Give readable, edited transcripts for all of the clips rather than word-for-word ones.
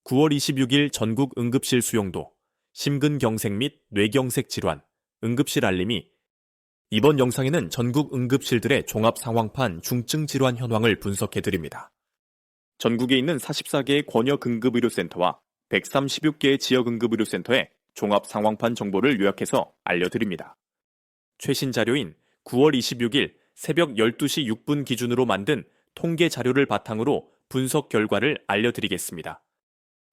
9월 26일 전국 응급실 수용도, 심근경색 및 뇌경색 질환, 응급실 알림이. 이번 영상에는 전국 응급실들의 종합상황판 중증 질환 현황을 분석해드립니다. 전국에 있는 44개의 권역응급의료센터와 136개의 지역응급의료센터의 종합상황판 정보를 요약해서 알려드립니다. 최신 자료인 9월 26일 새벽 12시 6분 기준으로 만든 통계 자료를 바탕으로 분석 결과를 알려드리겠습니다.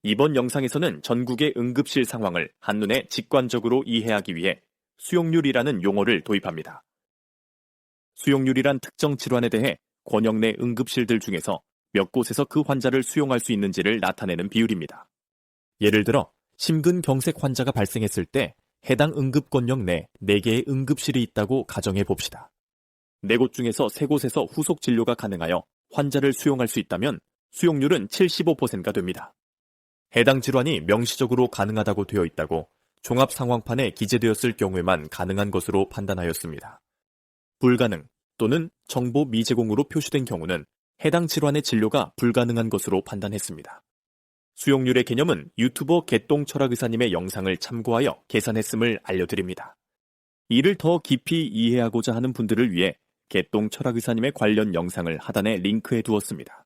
이번 영상에서는 전국의 응급실 상황을 한눈에 직관적으로 이해하기 위해 수용률이라는 용어를 도입합니다. 수용률이란 특정 질환에 대해 권역 내 응급실들 중에서 몇 곳에서 그 환자를 수용할 수 있는지를 나타내는 비율입니다. 예를 들어 심근경색 환자가 발생했을 때 해당 응급권역 내 4개의 응급실이 있다고 가정해 봅시다. 4곳 중에서 3곳에서 후속 진료가 가능하여 환자를 수용할 수 있다면 수용률은 75%가 됩니다. 해당 질환이 명시적으로 가능하다고 되어 있다고 종합상황판에 기재되었을 경우에만 가능한 것으로 판단하였습니다. 불가능 또는 정보 미제공으로 표시된 경우는 해당 질환의 진료가 불가능한 것으로 판단했습니다. 수용률의 개념은 유튜버 개똥철학의사님의 영상을 참고하여 계산했음을 알려드립니다. 이를 더 깊이 이해하고자 하는 분들을 위해 개똥철학의사님의 관련 영상을 하단에 링크해 두었습니다.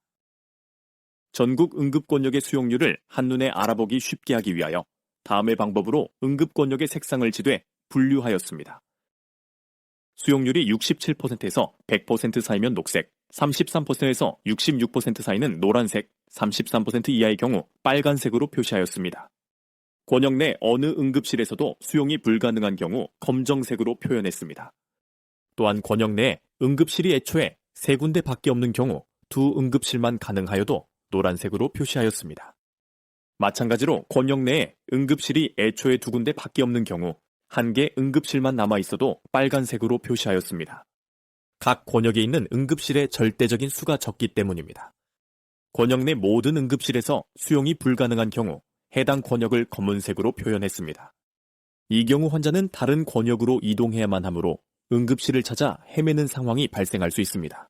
전국 응급권역의 수용률을 한눈에 알아보기 쉽게 하기 위하여 다음의 방법으로 응급권역의 색상을 지되 분류하였습니다. 수용률이 67%에서 100% 사이면 녹색, 33%에서 66% 사이는 노란색, 33% 이하의 경우 빨간색으로 표시하였습니다. 권역 내 어느 응급실에서도 수용이 불가능한 경우 검정색으로 표현했습니다. 또한 권역 내에 응급실이 애초에 3군데 밖에 없는 경우 2 응급실만 가능하여도 노란색으로 표시하였습니다. 마찬가지로 권역 내에 응급실이 애초에 2군데 밖에 없는 경우 1개 응급실만 남아있어도 빨간색으로 표시하였습니다. 각 권역에 있는 응급실의 절대적인 수가 적기 때문입니다. 권역 내 모든 응급실에서 수용이 불가능한 경우 해당 권역을 검은색으로 표현했습니다. 이 경우 환자는 다른 권역으로 이동해야만 하므로 응급실을 찾아 헤매는 상황이 발생할 수 있습니다.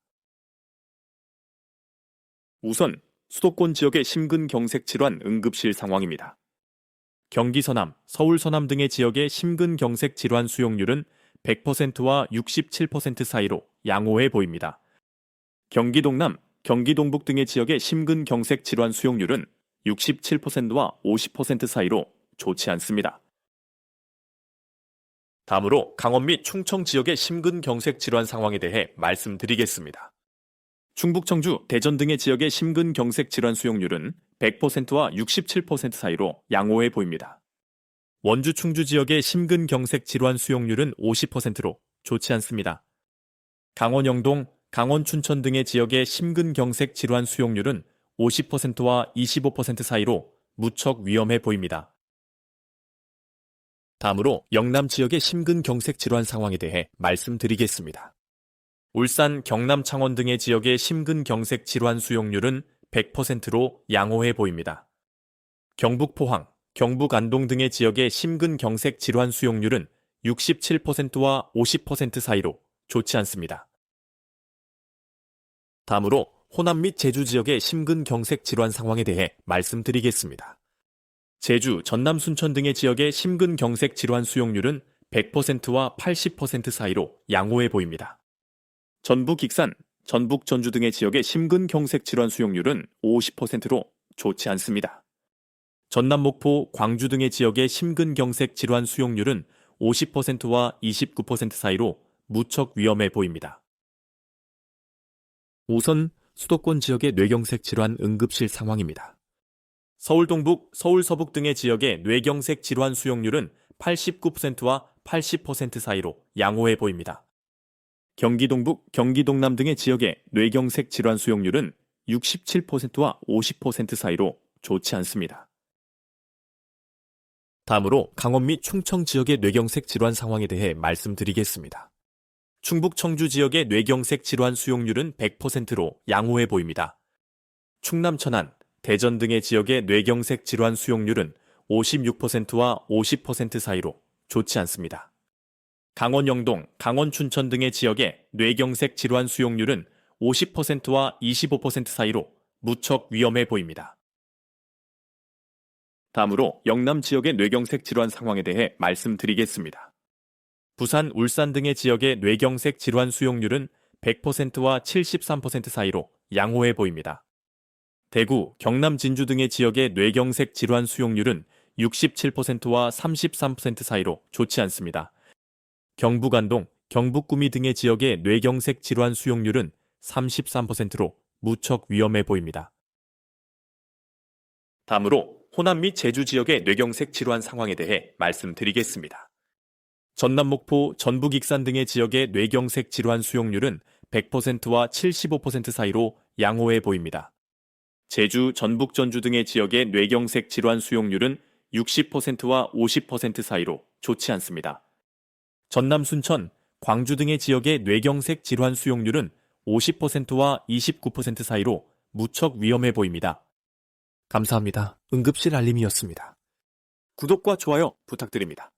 우선 수도권 지역의 심근경색 질환 응급실 상황입니다. 경기 서남, 서울 서남 등의 지역의 심근경색 질환 수용률은 100%와 67% 사이로 양호해 보입니다. 경기 동남, 경기 동북 등의 지역의 심근경색 질환 수용률은 67%와 50% 사이로 좋지 않습니다. 다음으로 강원 및 충청 지역의 심근경색 질환 상황에 대해 말씀드리겠습니다. 충북, 청주, 대전 등의 지역의 심근경색 질환 수용률은 100%와 67% 사이로 양호해 보입니다. 원주, 충주 지역의 심근경색 질환 수용률은 50%로 좋지 않습니다. 강원 영동, 강원 춘천 등의 지역의 심근경색 질환 수용률은 50%와 25% 사이로 무척 위험해 보입니다. 다음으로 영남 지역의 심근경색 질환 상황에 대해 말씀드리겠습니다. 울산, 경남, 창원 등의 지역의 심근경색 질환 수용률은 100%로 양호해 보입니다. 경북 포항, 경북 안동 등의 지역의 심근경색 질환 수용률은 67%와 50% 사이로 좋지 않습니다. 다음으로 호남 및 제주 지역의 심근경색 질환 상황에 대해 말씀드리겠습니다. 제주, 전남, 순천 등의 지역의 심근경색 질환 수용률은 100%와 80% 사이로 양호해 보입니다. 전북 익산, 전북 전주 등의 지역의 심근경색 질환 수용률은 50%로 좋지 않습니다. 전남 목포, 광주 등의 지역의 심근경색 질환 수용률은 50%와 29% 사이로 무척 위험해 보입니다. 우선 수도권 지역의 뇌경색 질환 응급실 상황입니다. 서울 동북, 서울 서북 등의 지역의 뇌경색 질환 수용률은 89%와 80% 사이로 양호해 보입니다. 경기 동북, 경기 동남 등의 지역의 뇌경색 질환 수용률은 67%와 50% 사이로 좋지 않습니다. 다음으로 강원 및 충청 지역의 뇌경색 질환 상황에 대해 말씀드리겠습니다. 충북 청주 지역의 뇌경색 질환 수용률은 100%로 양호해 보입니다. 충남 천안, 대전 등의 지역의 뇌경색 질환 수용률은 56%와 50% 사이로 좋지 않습니다. 강원 영동, 강원 춘천 등의 지역의 뇌경색 질환 수용률은 50%와 25% 사이로 무척 위험해 보입니다. 다음으로 영남 지역의 뇌경색 질환 상황에 대해 말씀드리겠습니다. 부산, 울산 등의 지역의 뇌경색 질환 수용률은 100%와 73% 사이로 양호해 보입니다. 대구, 경남 진주 등의 지역의 뇌경색 질환 수용률은 67%와 33% 사이로 좋지 않습니다. 경북 안동, 경북 구미 등의 지역의 뇌경색 질환 수용률은 33%로 무척 위험해 보입니다. 다음으로 호남 및 제주 지역의 뇌경색 질환 상황에 대해 말씀드리겠습니다. 전남 목포, 전북 익산 등의 지역의 뇌경색 질환 수용률은 100%와 75% 사이로 양호해 보입니다. 제주, 전북, 전주 등의 지역의 뇌경색 질환 수용률은 60%와 50% 사이로 좋지 않습니다. 전남 순천, 광주 등의 지역의 뇌경색 질환 수용률은 50%와 29% 사이로 무척 위험해 보입니다. 감사합니다. 응급실 알림이었습니다. 구독과 좋아요 부탁드립니다.